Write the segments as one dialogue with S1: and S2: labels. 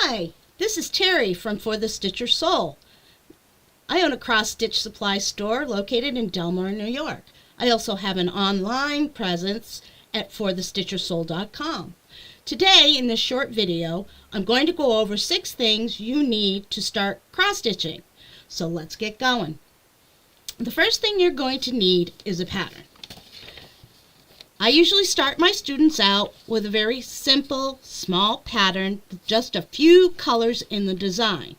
S1: Hi, this is Terry from For the Stitcher Soul. I own a cross-stitch supply store located in Delmar, New York. I also have an online presence at forthestitchersoul.com. Today, in this short video, I'm going to go over 6 things you need to start cross-stitching. So let's get going. The first thing you're going to need is a pattern. I usually start my students out with a very simple, small pattern with just a few colors in the design.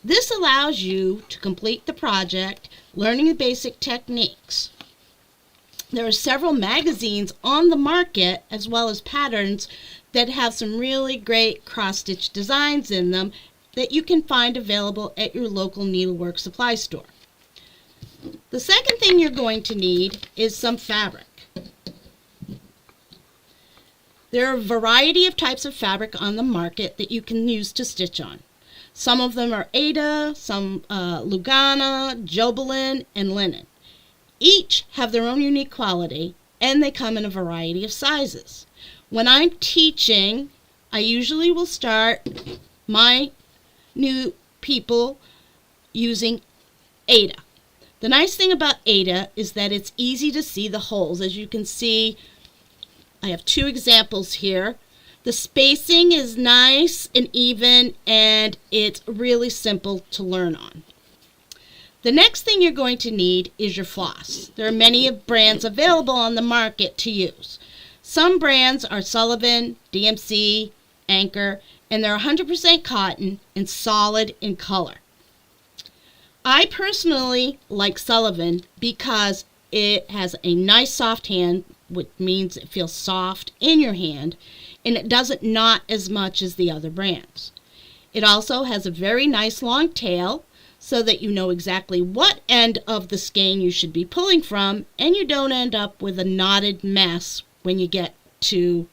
S1: This allows you to complete the project learning the basic techniques. There are several magazines on the market as well as patterns that have some really great cross-stitch designs in them that you can find available at your local needlework supply store. The second thing you're going to need is some fabric. There are a variety of types of fabric on the market that you can use to stitch on. Some of them are Aida, some Lugana, Jobelin, and linen. Each have their own unique quality, and they come in a variety of sizes. When I'm teaching, I usually will start my new people using Aida. The nice thing about Aida is that it's easy to see the holes. As you can see, I have 2 examples here. The spacing is nice and even, and it's really simple to learn on. The next thing you're going to need is your floss. There are many brands available on the market to use. Some brands are Sullivan, DMC, Anchor, and they're 100% cotton and solid in color. I personally like Sullivan because it has a nice soft hand, which means it feels soft in your hand, and it doesn't knot as much as the other brands. It also has a very nice long tail so that you know exactly what end of the skein you should be pulling from, and you don't end up with a knotted mess when you get to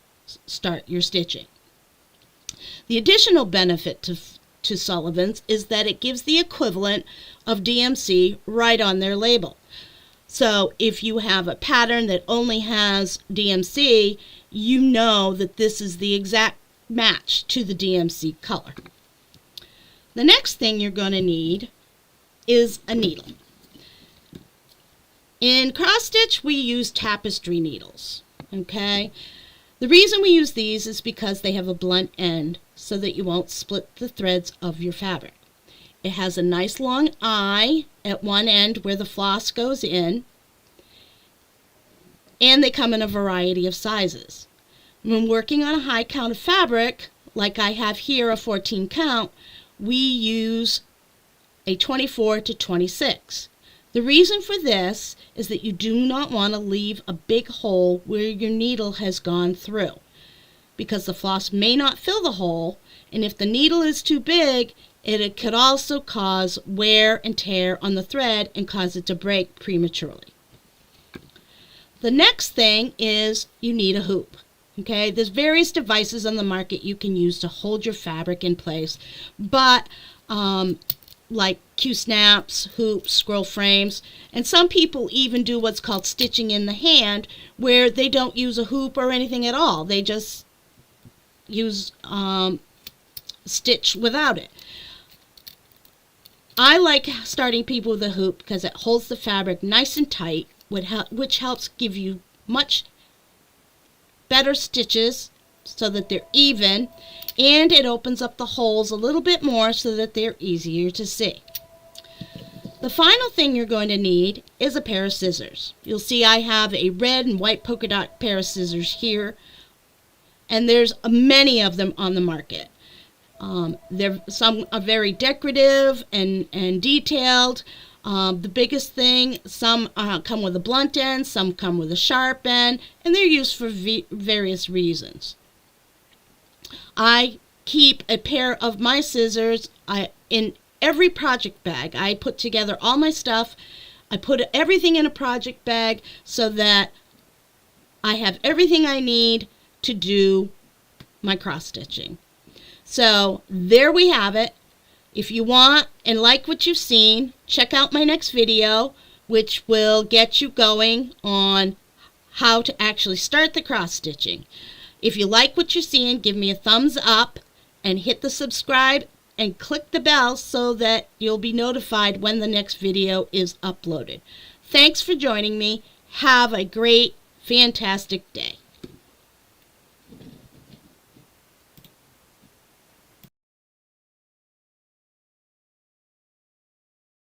S1: start your stitching. The additional benefit to Sullivan's is that it gives the equivalent of DMC right on their label. So if you have a pattern that only has DMC, you know that this is the exact match to the DMC color. The next thing you're going to need is a needle. In cross stitch, we use tapestry needles. Okay? The reason we use these is because they have a blunt end so that you won't split the threads of your fabric. It has a nice long eye at one end where the floss goes in, and they come in a variety of sizes. When working on a high count of fabric, like I have here a 14 count, we use a 24 to 26. The reason for this is that you do not want to leave a big hole where your needle has gone through, because the floss may not fill the hole, and if the needle is too big, it could also cause wear and tear on the thread and cause it to break prematurely. The next thing is you need a hoop. Okay, there's various devices on the market you can use to hold your fabric in place, but like Q-snaps, hoops, scroll frames, and some people even do what's called stitching in the hand, where they don't use a hoop or anything at all. They just use stitch without it. I like starting people with a hoop because it holds the fabric nice and tight, which helps give you much better stitches so that they're even, and it opens up the holes a little bit more so that they're easier to see. The final thing you're going to need is a pair of scissors. You'll see I have a red and white polka dot pair of scissors here, and there's many of them on the market. Some are very decorative and detailed. The biggest thing, some come with a blunt end, some come with a sharp end, and they're used for various reasons. I keep a pair of my scissors in every project bag. I put together all my stuff. I put everything in a project bag so that I have everything I need to do my cross stitching. So there we have it. If you want and like what you've seen, check out my next video, which will get you going on how to actually start the cross stitching. If you like what you're seeing, give me a thumbs up and hit the subscribe and click the bell so that you'll be notified when the next video is uploaded. Thanks for joining me. Have a great, fantastic day.